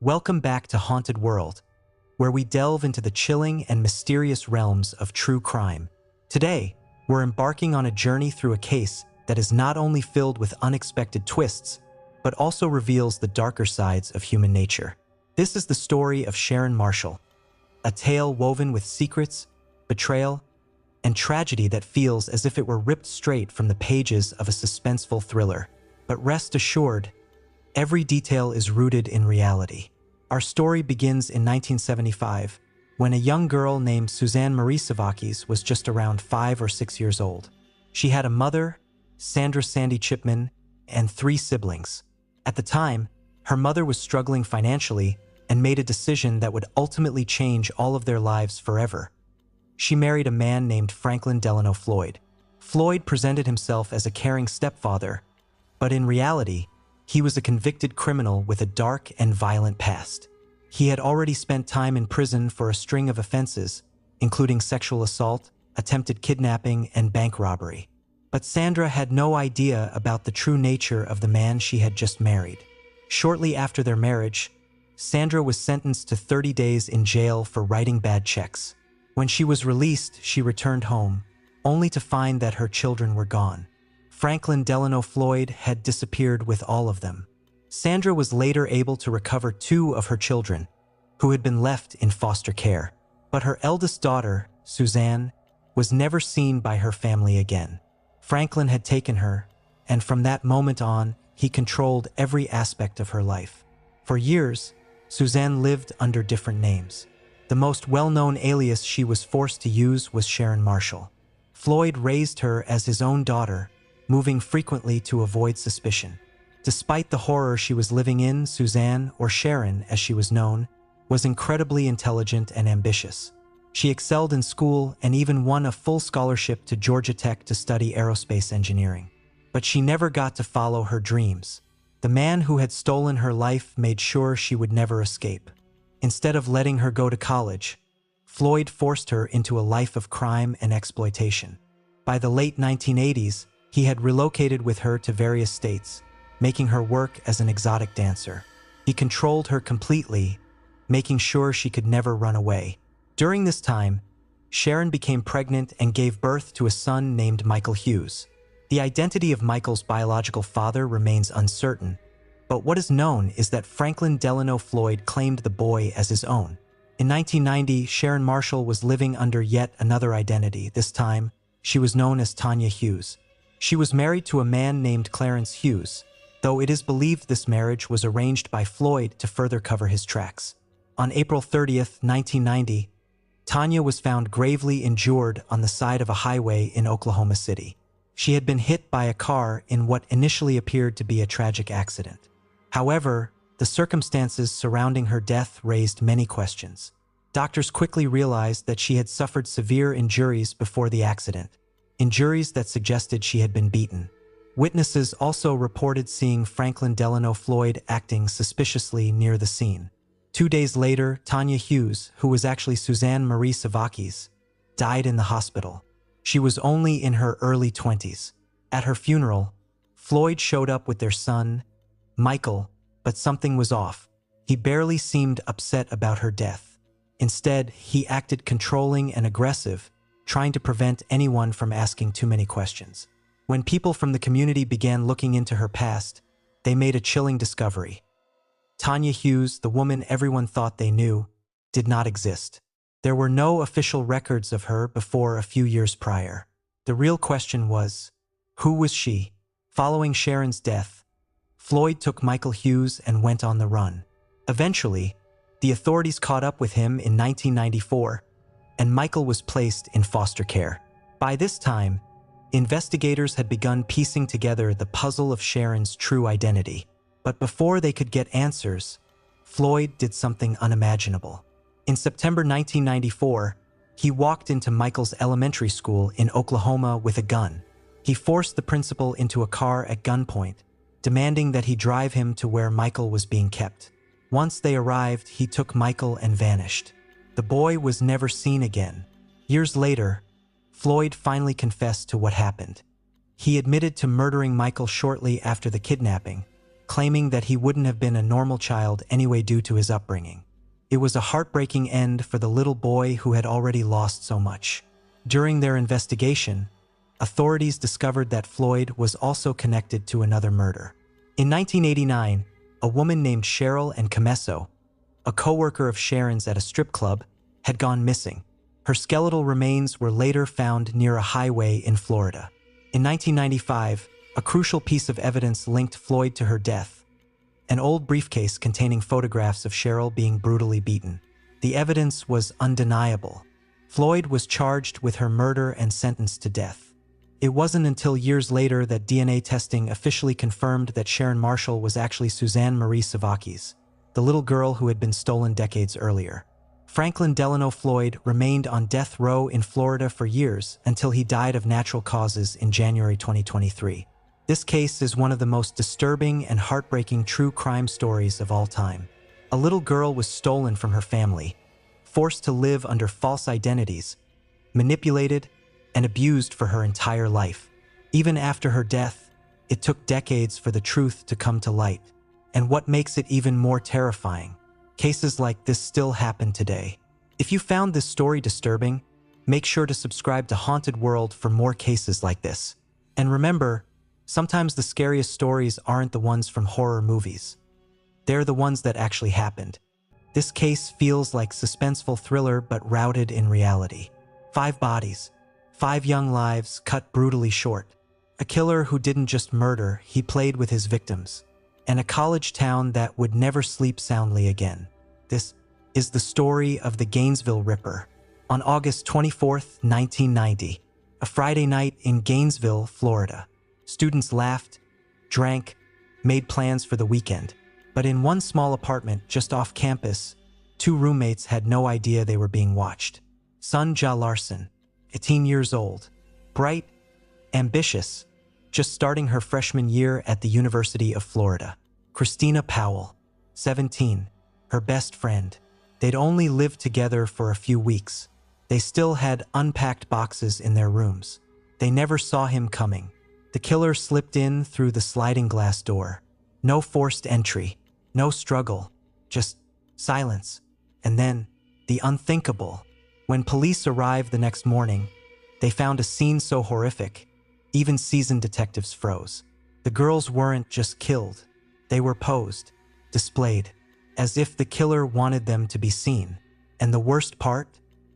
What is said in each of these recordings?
Welcome back to Haunted World, where we delve into the chilling and mysterious realms of true crime. Today, we're embarking on a journey through a case that is not only filled with unexpected twists, but also reveals the darker sides of human nature. This is the story of Sharon Marshall, a tale woven with secrets, betrayal, and tragedy that feels as if it were ripped straight from the pages of a suspenseful thriller. But rest assured, every detail is rooted in reality. Our story begins in 1975, when a young girl named Suzanne Marie Savakis was just around 5 or 6 years old. She had a mother, Sandra Sandy Chipman, and 3 siblings. At the time, her mother was struggling financially and made a decision that would ultimately change all of their lives forever. She married a man named Franklin Delano Floyd. Floyd presented himself as a caring stepfather, but in reality, he was a convicted criminal with a dark and violent past. He had already spent time in prison for a string of offenses, including sexual assault, attempted kidnapping, and bank robbery. But Sandra had no idea about the true nature of the man she had just married. Shortly after their marriage, Sandra was sentenced to 30 days in jail for writing bad checks. When she was released, she returned home, only to find that her children were gone. Franklin Delano Floyd had disappeared with all of them. Sandra was later able to recover 2 of her children, who had been left in foster care. But her eldest daughter, Suzanne, was never seen by her family again. Franklin had taken her, and from that moment on, he controlled every aspect of her life. For years, Suzanne lived under different names. The most well-known alias she was forced to use was Sharon Marshall. Floyd raised her as his own daughter, moving frequently to avoid suspicion. Despite the horror she was living in, Suzanne, or Sharon as she was known, was incredibly intelligent and ambitious. She excelled in school and even won a full scholarship to Georgia Tech to study aerospace engineering. But she never got to follow her dreams. The man who had stolen her life made sure she would never escape. Instead of letting her go to college, Floyd forced her into a life of crime and exploitation. By the late 1980s, he had relocated with her to various states, making her work as an exotic dancer. He controlled her completely, making sure she could never run away. During this time, Sharon became pregnant and gave birth to a son named Michael Hughes. The identity of Michael's biological father remains uncertain, but what is known is that Franklin Delano Floyd claimed the boy as his own. In 1990, Sharon Marshall was living under yet another identity. This time, she was known as Tanya Hughes. She was married to a man named Clarence Hughes, though it is believed this marriage was arranged by Floyd to further cover his tracks. On April 30th, 1990, Tanya was found gravely injured on the side of a highway in Oklahoma City. She had been hit by a car in what initially appeared to be a tragic accident. However, the circumstances surrounding her death raised many questions. Doctors quickly realized that she had suffered severe injuries before the accident, injuries that suggested she had been beaten. Witnesses also reported seeing Franklin Delano Floyd acting suspiciously near the scene. 2 days later, Tanya Hughes, who was actually Suzanne Marie Savakis, died in the hospital. She was only in her early 20s. At her funeral, Floyd showed up with their son, Michael, but something was off. He barely seemed upset about her death. Instead, he acted controlling and aggressive, trying to prevent anyone from asking too many questions. When people from the community began looking into her past, they made a chilling discovery. Tanya Hughes, the woman everyone thought they knew, did not exist. There were no official records of her before a few years prior. The real question was, who was she? Following Sharon's death, Floyd took Michael Hughes and went on the run. Eventually, the authorities caught up with him in 1994, and Michael was placed in foster care. By this time, investigators had begun piecing together the puzzle of Sharon's true identity. But before they could get answers, Floyd did something unimaginable. In September 1994, he walked into Michael's elementary school in Oklahoma with a gun. He forced the principal into a car at gunpoint, demanding that he drive him to where Michael was being kept. Once they arrived, he took Michael and vanished. The boy was never seen again. Years later, Floyd finally confessed to what happened. He admitted to murdering Michael shortly after the kidnapping, claiming that he wouldn't have been a normal child anyway due to his upbringing. It was a heartbreaking end for the little boy who had already lost so much. During their investigation, authorities discovered that Floyd was also connected to another murder. In 1989, a woman named Cheryl and Camesso, a co-worker of Sharon's at a strip club, had gone missing. Her skeletal remains were later found near a highway in Florida. In 1995, a crucial piece of evidence linked Floyd to her death: an old briefcase containing photographs of Cheryl being brutally beaten. The evidence was undeniable. Floyd was charged with her murder and sentenced to death. It wasn't until years later that DNA testing officially confirmed that Sharon Marshall was actually Suzanne Marie Savakis, the little girl who had been stolen decades earlier. Franklin Delano Floyd remained on death row in Florida for years until he died of natural causes in January 2023. This case is one of the most disturbing and heartbreaking true crime stories of all time. A little girl was stolen from her family, forced to live under false identities, manipulated, and abused for her entire life. Even after her death, it took decades for the truth to come to light. And what makes it even more terrifying, cases like this still happen today. If you found this story disturbing, make sure to subscribe to Haunted World for more cases like this. And remember, sometimes the scariest stories aren't the ones from horror movies. They're the ones that actually happened. This case feels like suspenseful thriller but rooted in reality. 5 bodies, 5 young lives cut brutally short. A killer who didn't just murder, he played with his victims. And a college town that would never sleep soundly again. This is the story of the Gainesville Ripper. On August 24, 1990, a Friday night in Gainesville, Florida, students laughed, drank, made plans for the weekend. But in one small apartment just off campus, 2 roommates had no idea they were being watched. Sunja Larson, 18 years old, bright, ambitious, just starting her freshman year at the University of Florida. Christina Powell, 17, her best friend. They'd only lived together for a few weeks. They still had unpacked boxes in their rooms. They never saw him coming. The killer slipped in through the sliding glass door. No forced entry, no struggle, just silence. And then, the unthinkable. When police arrived the next morning, they found a scene so horrific, even seasoned detectives froze. The girls weren't just killed. They were posed, displayed, as if the killer wanted them to be seen. And the worst part?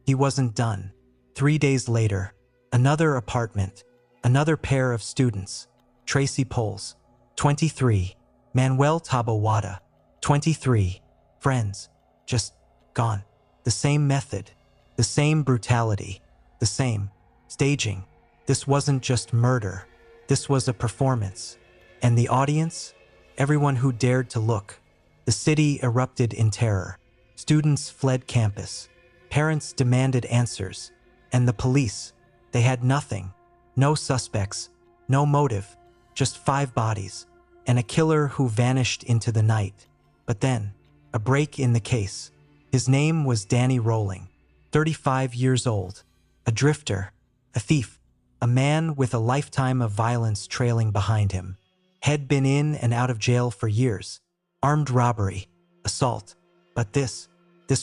He wasn't done. 3 days later, another apartment, another pair of students. Tracy Poles, 23, Manuel Tabawada, 23, friends, just gone. The same method, the same brutality, the same staging. This wasn't just murder. This was a performance. And the audience? Everyone who dared to look. The city erupted in terror. Students fled campus. Parents demanded answers. And the police, they had nothing. No suspects, no motive, just 5 bodies, and a killer who vanished into the night. But then, a break in the case. His name was Danny Rolling, 35 years old, a drifter, a thief, a man with a lifetime of violence trailing behind him. Had been in and out of jail for years. Armed robbery, assault. But this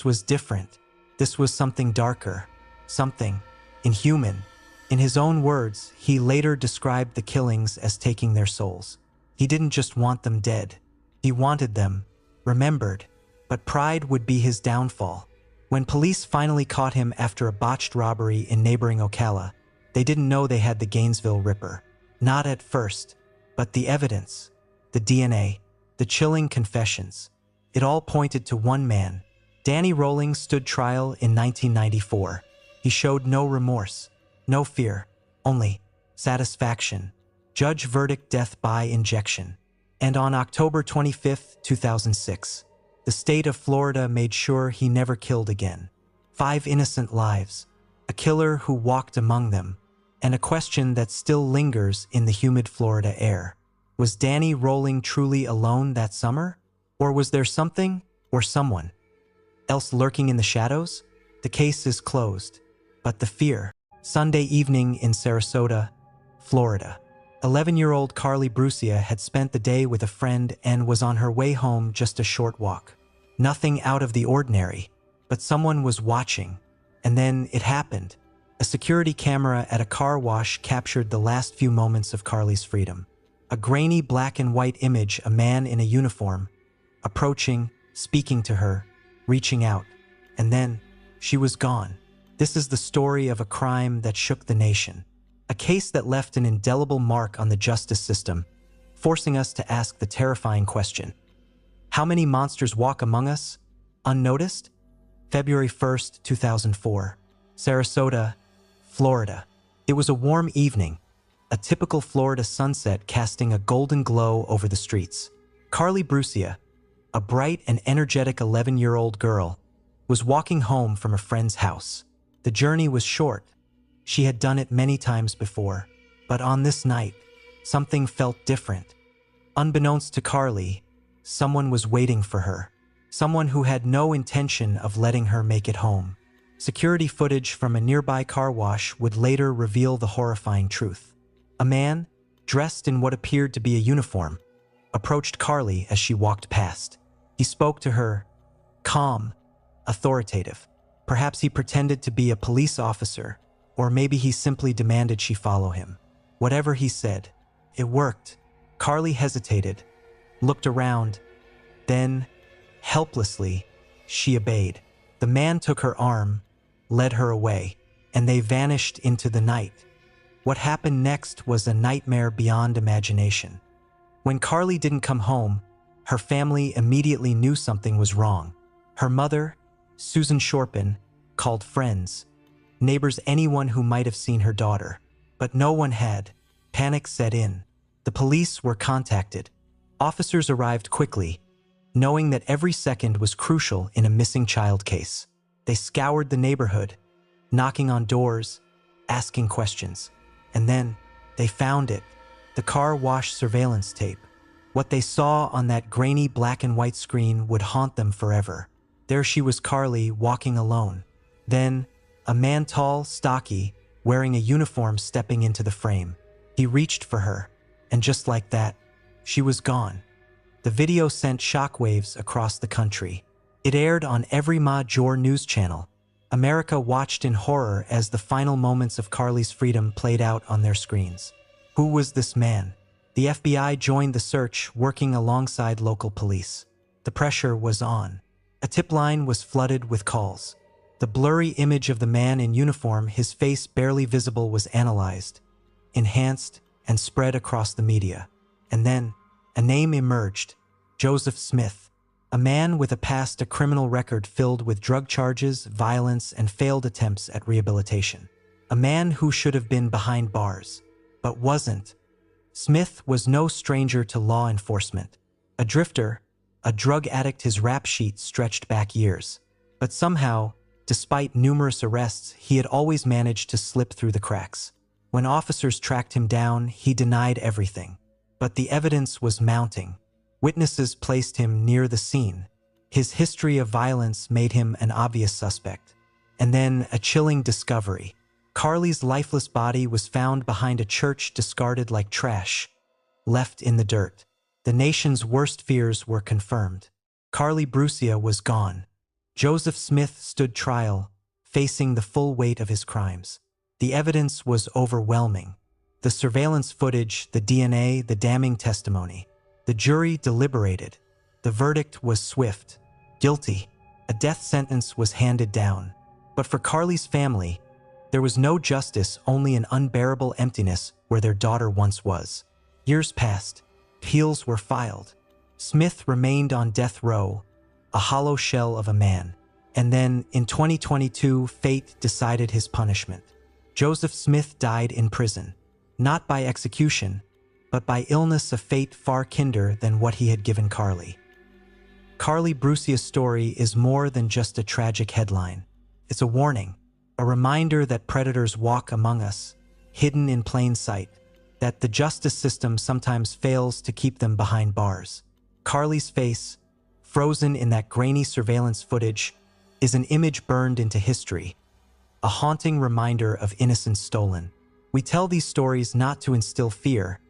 was different. This was something darker, something inhuman. In his own words, he later described the killings as taking their souls. He didn't just want them dead. He wanted them remembered. But pride would be his downfall. When police finally caught him after a botched robbery in neighboring Ocala, they didn't know they had the Gainesville Ripper. Not at first, but the evidence, the DNA, the chilling confessions, it all pointed to one man. Danny Rolling stood trial in 1994. He showed no remorse, no fear, only satisfaction. Judge verdict death by injection. And on October 25, 2006, the state of Florida made sure he never killed again. 5 innocent lives, a killer who walked among them, and a question that still lingers in the humid Florida air. Was Danny Rolling truly alone that summer? Or was there something, or someone, else lurking in the shadows? The case is closed, but the fear. Sunday evening in Sarasota, Florida. 11-year-old Carly Brucia had spent the day with a friend and was on her way home, just a short walk. Nothing out of the ordinary, but someone was watching. And then it happened. A security camera at a car wash captured the last few moments of Carly's freedom. A grainy black and white image, a man in a uniform, approaching, speaking to her, reaching out. And then, she was gone. This is the story of a crime that shook the nation. A case that left an indelible mark on the justice system, forcing us to ask the terrifying question: how many monsters walk among us, unnoticed? February 1st, 2004. Sarasota, Florida. It was a warm evening, a typical Florida sunset casting a golden glow over the streets. Carly Brucia, a bright and energetic 11-year-old girl, was walking home from a friend's house. The journey was short. She had done it many times before, but on this night, something felt different. Unbeknownst to Carly, someone was waiting for her. Someone who had no intention of letting her make it home. Security footage from a nearby car wash would later reveal the horrifying truth. A man, dressed in what appeared to be a uniform, approached Carly as she walked past. He spoke to her, calm, authoritative. Perhaps he pretended to be a police officer, or maybe he simply demanded she follow him. Whatever he said, it worked. Carly hesitated, looked around, then, helplessly, she obeyed. The man took her arm, led her away, and they vanished into the night. What happened next was a nightmare beyond imagination. When Carly didn't come home, her family immediately knew something was wrong. Her mother, Susan Shorpen, called friends, neighbors, anyone who might have seen her daughter. But no one had. Panic set in. The police were contacted. Officers arrived quickly, knowing that every second was crucial in a missing child case. They scoured the neighborhood, knocking on doors, asking questions. And then, they found it. The car wash surveillance tape. What they saw on that grainy black and white screen would haunt them forever. There she was, Carly, walking alone. Then, a man, tall, stocky, wearing a uniform, stepping into the frame. He reached for her, and just like that, she was gone. The video sent shockwaves across the country. It aired on every major news channel. America watched in horror as the final moments of Carly's freedom played out on their screens. Who was this man? The FBI joined the search, working alongside local police. The pressure was on. A tip line was flooded with calls. The blurry image of the man in uniform, his face barely visible, was analyzed, enhanced, and spread across the media. And then, a name emerged: Joseph Smith, a man with a past, a criminal record filled with drug charges, violence, and failed attempts at rehabilitation. A man who should have been behind bars, but wasn't. Smith was no stranger to law enforcement. A drifter, a drug addict, his rap sheet stretched back years. But somehow, despite numerous arrests, he had always managed to slip through the cracks. When officers tracked him down, he denied everything. But the evidence was mounting. Witnesses placed him near the scene. His history of violence made him an obvious suspect. And then a chilling discovery. Carly's lifeless body was found behind a church, discarded like trash, left in the dirt. The nation's worst fears were confirmed. Carly Brucia was gone. Joseph Smith stood trial, facing the full weight of his crimes. The evidence was overwhelming. The surveillance footage, the DNA, the damning testimony. The jury deliberated. The verdict was swift. Guilty. A death sentence was handed down. But for Carly's family, there was no justice, only an unbearable emptiness where their daughter once was. Years passed. Appeals were filed. Smith remained on death row, a hollow shell of a man. And then, in 2022, fate decided his punishment. Joseph Smith died in prison, not by execution, but by illness, a fate far kinder than what he had given Carly. Carly Brucia's story is more than just a tragic headline. It's a warning, a reminder that predators walk among us, hidden in plain sight, that the justice system sometimes fails to keep them behind bars. Carly's face, frozen in that grainy surveillance footage, is an image burned into history, a haunting reminder of innocence stolen. We tell these stories not to instill fear,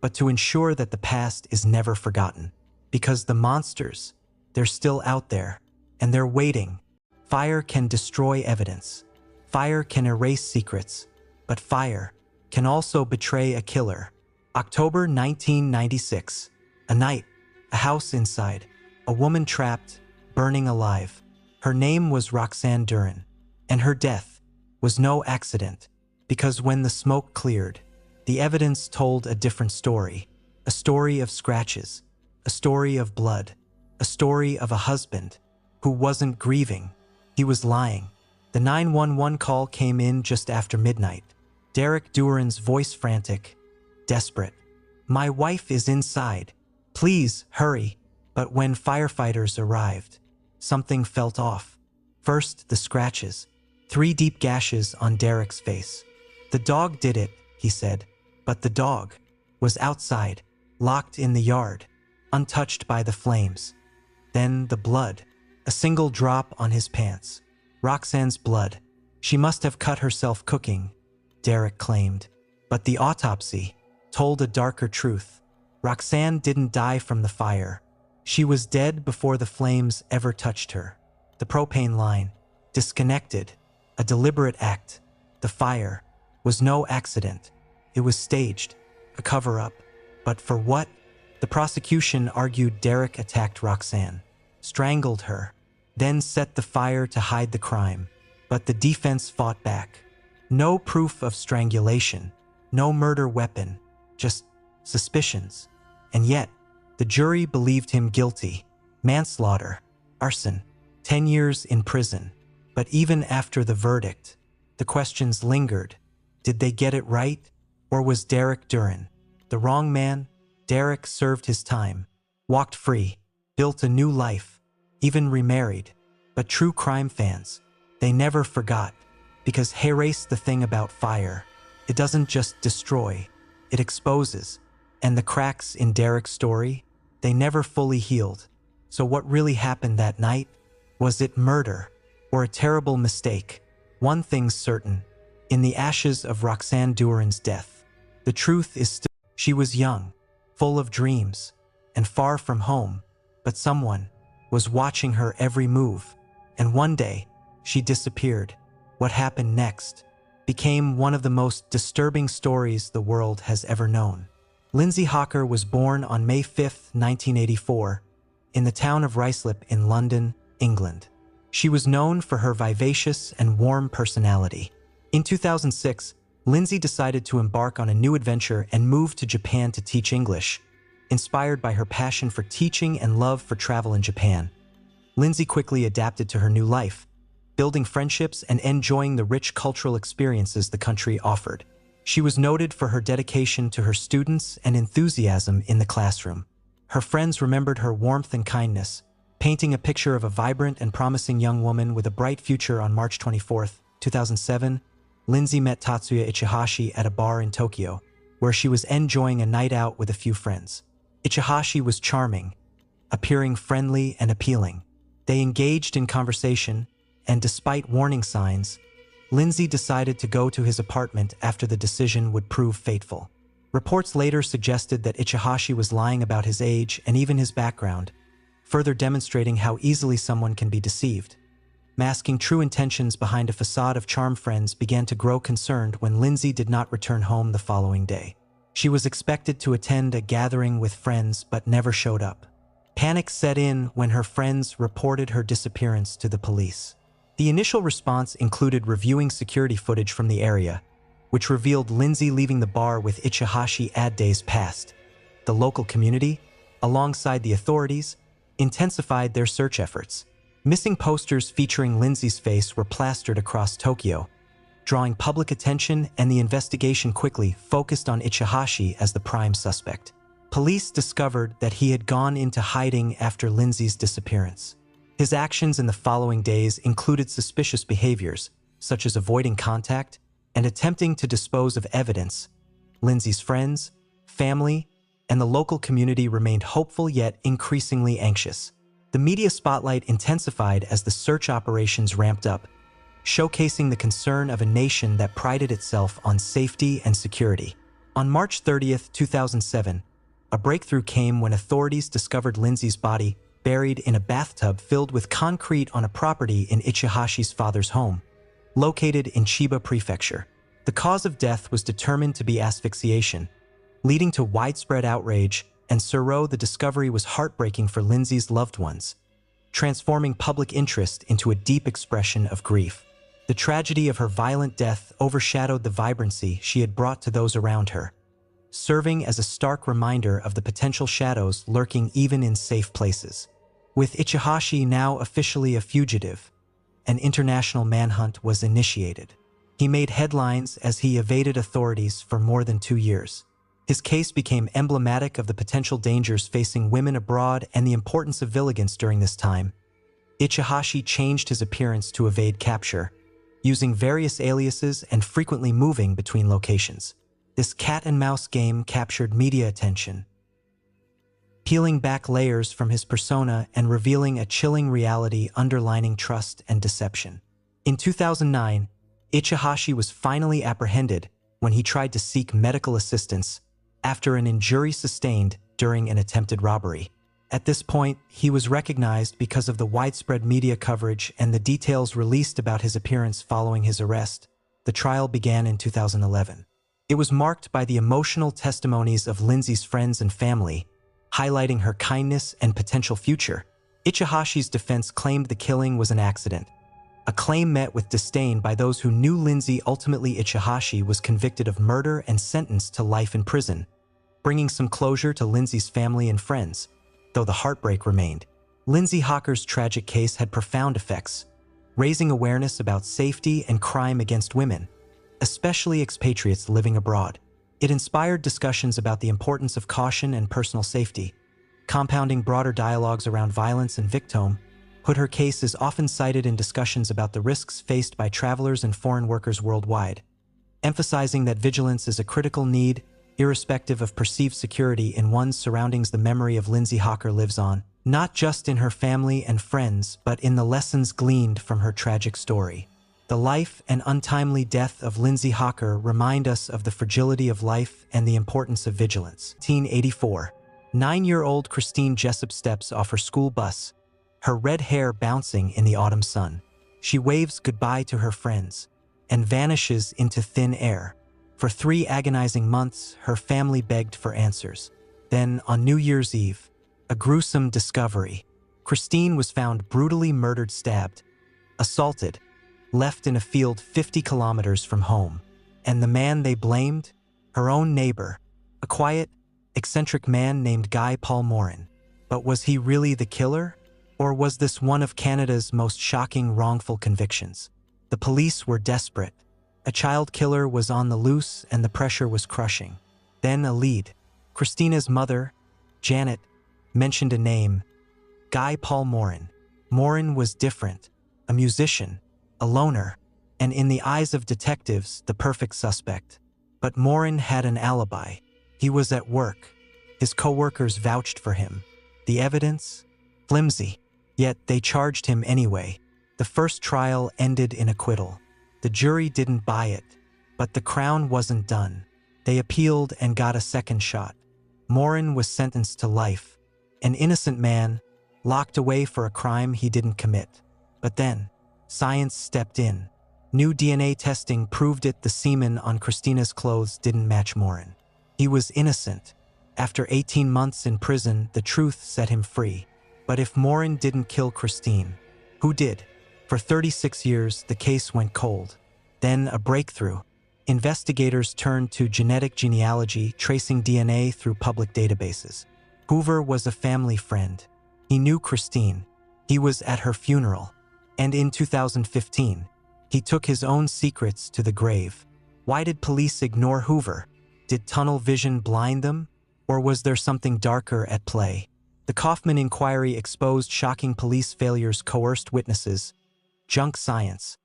but to ensure that the past is never forgotten. Because the monsters, they're still out there, and they're waiting. Fire can destroy evidence. Fire can erase secrets, but fire can also betray a killer. October 1996. A night, a house inside, a woman trapped, burning alive. Her name was Roxanne Duran, and her death was no accident, because when the smoke cleared, the evidence told a different story. A story of scratches, a story of blood, a story of a husband who wasn't grieving. He was lying. The 911 call came in just after midnight. Derek Duran's voice frantic, desperate. "My wife is inside. Please, hurry." But when firefighters arrived, something felt off. First, the scratches. 3 deep gashes on Derek's face. "The dog did it," he said. But the dog was outside, locked in the yard, untouched by the flames. Then the blood, a single drop on his pants. Roxanne's blood. She must have cut herself cooking, Derek claimed. But the autopsy told a darker truth. Roxanne didn't die from the fire. She was dead before the flames ever touched her. The propane line, disconnected, a deliberate act. The fire was no accident. It was staged, a cover-up. But for what? The prosecution argued Derek attacked Roxanne, strangled her, then set the fire to hide the crime. But the defense fought back. No proof of strangulation, no murder weapon, just suspicions. And yet, the jury believed him guilty. Manslaughter, arson, 10 years in prison. But even after the verdict, the questions lingered. Did they get it right? Or was Derek Duran the wrong man? Derek served his time, walked free, built a new life, even remarried. But true crime fans, they never forgot. Because here's the thing about fire. It doesn't just destroy, it exposes. And the cracks in Derek's story, they never fully healed. So what really happened that night? Was it murder or a terrible mistake? One thing's certain. In the ashes of Roxanne Duran's death, the truth is still. She was young, full of dreams, and far from home. But someone was watching her every move. And one day, she disappeared. What happened next became one of the most disturbing stories the world has ever known. Lindsay Hawker was born on May 5, 1984, in the town of Ruislip in London, England. She was known for her vivacious and warm personality. In 2006, Lindsay decided to embark on a new adventure and moved to Japan to teach English. Inspired by her passion for teaching and love for travel in Japan, Lindsay quickly adapted to her new life, building friendships and enjoying the rich cultural experiences the country offered. She was noted for her dedication to her students and enthusiasm in the classroom. Her friends remembered her warmth and kindness, painting a picture of a vibrant and promising young woman with a bright future. On March 24, 2007, Lindsay met Tatsuya Ichihashi at a bar in Tokyo, where she was enjoying a night out with a few friends. Ichihashi was charming, appearing friendly and appealing. They engaged in conversation, and despite warning signs, Lindsay decided to go to his apartment after the decision would prove fateful. Reports later suggested that Ichihashi was lying about his age and even his background, further demonstrating how easily someone can be deceived. Masking true intentions behind a facade of charm, friends began to grow concerned when Lindsay did not return home the following day. She was expected to attend a gathering with friends but never showed up. Panic set in when her friends reported her disappearance to the police. The initial response included reviewing security footage from the area, which revealed Lindsay leaving the bar with Ichihashi days past. The local community, alongside the authorities, intensified their search efforts. Missing posters featuring Lindsay's face were plastered across Tokyo, drawing public attention, and the investigation quickly focused on Ichihashi as the prime suspect. Police discovered that he had gone into hiding after Lindsay's disappearance. His actions in the following days included suspicious behaviors, such as avoiding contact and attempting to dispose of evidence. Lindsay's friends, family, and the local community remained hopeful yet increasingly anxious. The media spotlight intensified as the search operations ramped up, showcasing the concern of a nation that prided itself on safety and security. On March 30th, 2007, a breakthrough came when authorities discovered Lindsay's body buried in a bathtub filled with concrete on a property in Ichihashi's father's home, located in Chiba Prefecture. The cause of death was determined to be asphyxiation, leading to widespread outrage, and the discovery was heartbreaking for Lindsay's loved ones, transforming public interest into a deep expression of grief. The tragedy of her violent death overshadowed the vibrancy she had brought to those around her, serving as a stark reminder of the potential shadows lurking even in safe places. With Ichihashi now officially a fugitive, an international manhunt was initiated. He made headlines as he evaded authorities for more than 2 years. His case became emblematic of the potential dangers facing women abroad and the importance of vigilance during this time. Ichihashi changed his appearance to evade capture, using various aliases and frequently moving between locations. This cat-and-mouse game captured media attention, peeling back layers from his persona and revealing a chilling reality underlining trust and deception. In 2009, Ichihashi was finally apprehended when he tried to seek medical assistance after an injury sustained during an attempted robbery. At this point, he was recognized because of the widespread media coverage and the details released about his appearance following his arrest. The trial began in 2011. It was marked by the emotional testimonies of Lindsay's friends and family, highlighting her kindness and potential future. Ichihashi's defense claimed the killing was an accident, a claim met with disdain by those who knew Lindsay. Ultimately, Ichihashi was convicted of murder and sentenced to life in prison, bringing some closure to Lindsay's family and friends, though the heartbreak remained. Lindsay Hawker's tragic case had profound effects, raising awareness about safety and crime against women, especially expatriates living abroad. It inspired discussions about the importance of caution and personal safety, compounding broader dialogues around violence and victim. Her case is often cited in discussions about the risks faced by travelers and foreign workers worldwide, emphasizing that vigilance is a critical need, irrespective of perceived security in one's surroundings. The memory of Lindsay Hawker lives on, not just in her family and friends, but in the lessons gleaned from her tragic story. The life and untimely death of Lindsay Hawker remind us of the fragility of life and the importance of vigilance. 1984. 9-year-old Christine Jessup steps off her school bus, her red hair bouncing in the autumn sun. She waves goodbye to her friends and vanishes into thin air. For 3 agonizing months, her family begged for answers. Then, on New Year's Eve, a gruesome discovery. Christine was found brutally murdered, stabbed, assaulted, left in a field 50 kilometers from home. And the man they blamed? Her own neighbor, a quiet, eccentric man named Guy Paul Morin. But was he really the killer? Or was this one of Canada's most shocking wrongful convictions? The police were desperate. A child killer was on the loose and the pressure was crushing. Then a lead. Christina's mother, Janet, mentioned a name: Guy Paul Morin. Morin was different, a musician, a loner, and in the eyes of detectives, the perfect suspect. But Morin had an alibi. He was at work. His co-workers vouched for him. The evidence? Flimsy. Yet they charged him anyway. The first trial ended in acquittal. The jury didn't buy it, but the Crown wasn't done. They appealed and got a second shot. Morin was sentenced to life, an innocent man, locked away for a crime he didn't commit. But then, science stepped in. New DNA testing proved it. The semen on Christina's clothes didn't match Morin. He was innocent. After 18 months in prison, the truth set him free. But if Morin didn't kill Christine, who did? For 36 years, the case went cold. Then a breakthrough. Investigators turned to genetic genealogy, tracing DNA through public databases. Hoover was a family friend. He knew Christine. He was at her funeral. And in 2015, he took his own secrets to the grave. Why did police ignore Hoover? Did tunnel vision blind them? Or was there something darker at play? The Kaufman inquiry exposed shocking police failures, coerced witnesses, junk science,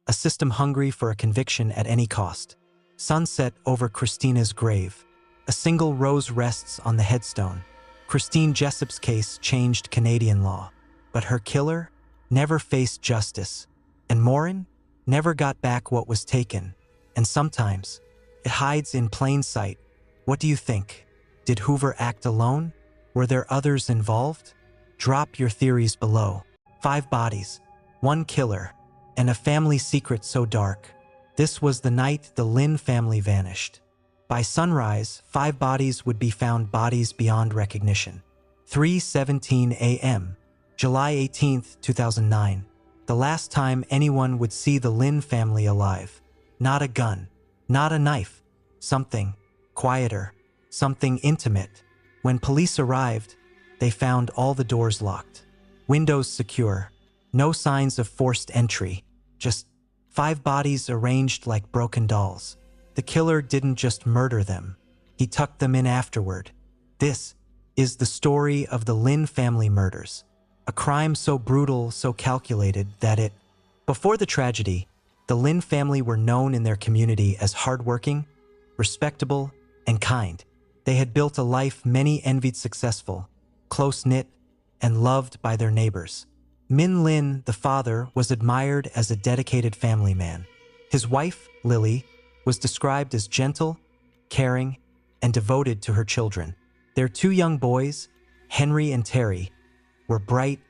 a system hungry for a conviction at any cost. Sunset over Christina's grave. A single rose rests on the headstone. Christine Jessup's case changed Canadian law, but her killer never faced justice, and Morin never got back what was taken. And sometimes it hides in plain sight, What do you think? Did Hoover act alone? Were there others involved? Drop your theories below. 5 bodies, 1 killer, and a family secret so dark. This was the night the Lynn family vanished. By sunrise, 5 bodies would be found, bodies beyond recognition. 3:17 a.m., July 18, 2009. The last time anyone would see the Lynn family alive. Not a gun, not a knife. Something quieter, something intimate. When police arrived, they found all the doors locked, windows secure, no signs of forced entry, just 5 bodies arranged like broken dolls. The killer didn't just murder them, he tucked them in afterward. This is the story of the Lynn family murders, a crime so brutal, so calculated that it... Before the tragedy, the Lynn family were known in their community as hardworking, respectable, and kind. They had built a life many envied, successful, close-knit, and loved by their neighbors. Min Lin, the father, was admired as a dedicated family man. His wife, Lily, was described as gentle, caring, and devoted to her children. Their 2 young boys, Henry and Terry, were bright,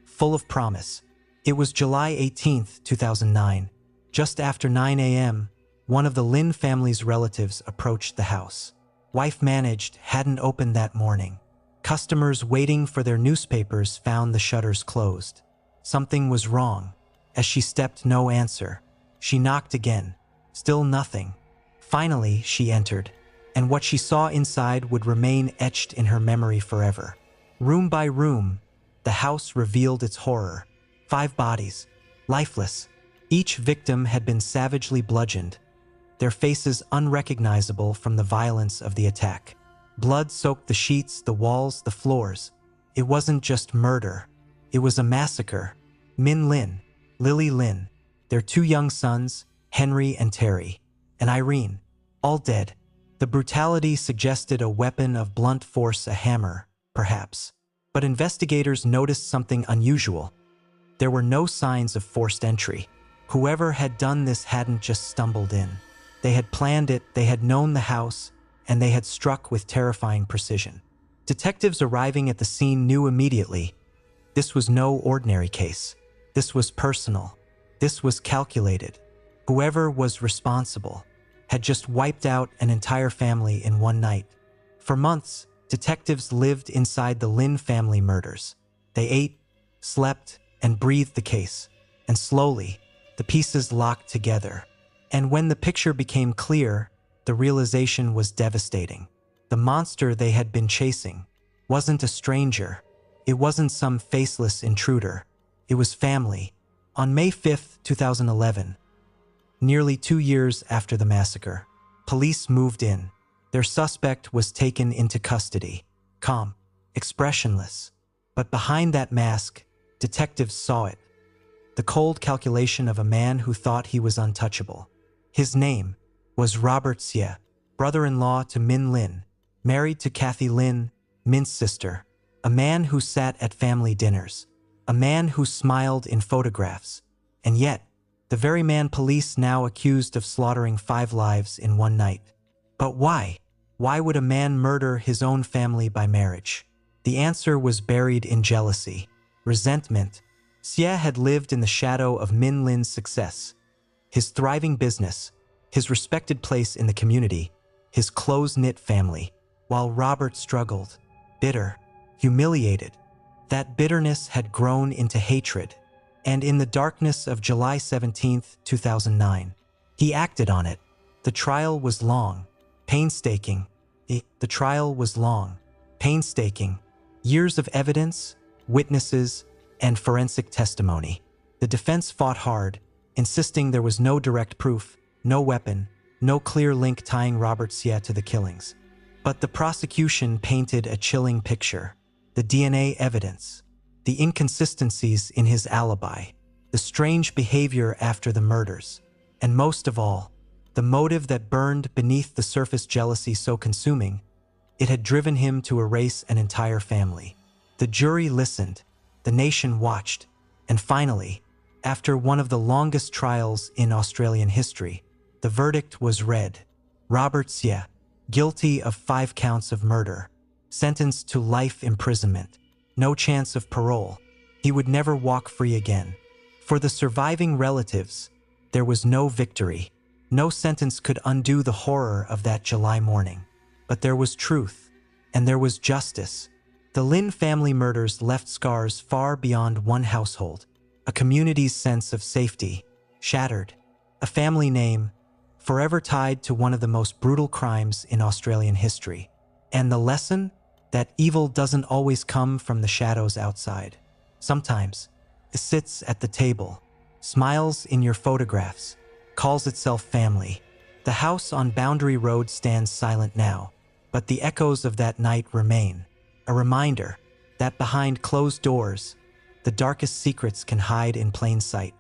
full of promise. It was July 18, 2009. Just after 9 a.m., one of the Lynn family's relatives approached the house. Wife managed hadn't opened that morning. Customers waiting for their newspapers found the shutters closed. Something was wrong. As she stepped, no answer. She knocked again. Still nothing. Finally, she entered, and what she saw inside would remain etched in her memory forever. Room by room, the house revealed its horror. 5 bodies, lifeless. Each victim had been savagely bludgeoned, their faces unrecognizable from the violence of the attack. Blood soaked the sheets, the walls, the floors. It wasn't just murder. It was a massacre. Min Lin, Lily Lin, their 2 young sons, Henry and Terry, and Irene, all dead. The brutality suggested a weapon of blunt force, a hammer, perhaps. But investigators noticed something unusual. There were no signs of forced entry. Whoever had done this hadn't just stumbled in. They had planned it, they had known the house, and they had struck with terrifying precision. Detectives arriving at the scene knew immediately. This was no ordinary case. This was personal. This was calculated. Whoever was responsible had just wiped out an entire family in one night. For months, detectives lived inside the Lynn family murders. They ate, slept, and breathed the case. And slowly, the pieces locked together. And when the picture became clear, the realization was devastating. The monster they had been chasing wasn't a stranger. It wasn't some faceless intruder. It was family. On May 5, 2011, nearly 2 years after the massacre, police moved in. Their suspect was taken into custody, calm, expressionless. But behind that mask, detectives saw it. The cold calculation of a man who thought he was untouchable. His name was Robert Xie, brother-in-law to Min Lin, married to Kathy Lin, Min's sister, a man who sat at family dinners, a man who smiled in photographs, and yet, the very man police now accused of slaughtering 5 lives in one night. But why? Why would a man murder his own family by marriage? The answer was buried in jealousy, resentment. Xie had lived in the shadow of Min Lin's success, his thriving business, his respected place in the community, his close-knit family, while Robert struggled, bitter, humiliated. That bitterness had grown into hatred, and in the darkness of July 17, 2009, he acted on it. The trial was long, painstaking. The trial was long, painstaking. Years of evidence, witnesses, and forensic testimony. The defense fought hard, insisting there was no direct proof, no weapon, no clear link tying Robert Xie to the killings. But the prosecution painted a chilling picture. The DNA evidence, the inconsistencies in his alibi, the strange behavior after the murders, and most of all, the motive that burned beneath the surface, jealousy so consuming, it had driven him to erase an entire family. The jury listened, the nation watched, and finally, after one of the longest trials in Australian history, the verdict was read. Robert Xie, guilty of 5 counts of murder, sentenced to life imprisonment, no chance of parole. He would never walk free again. For the surviving relatives, there was no victory. No sentence could undo the horror of that July morning. But there was truth, and there was justice. The Lin family murders left scars far beyond one household, a community's sense of safety shattered, a family name forever tied to one of the most brutal crimes in Australian history. And the lesson? That evil doesn't always come from the shadows outside. Sometimes it sits at the table, smiles in your photographs, calls itself family. The house on Boundary Road stands silent now, but the echoes of that night remain, a reminder that behind closed doors, the darkest secrets can hide in plain sight.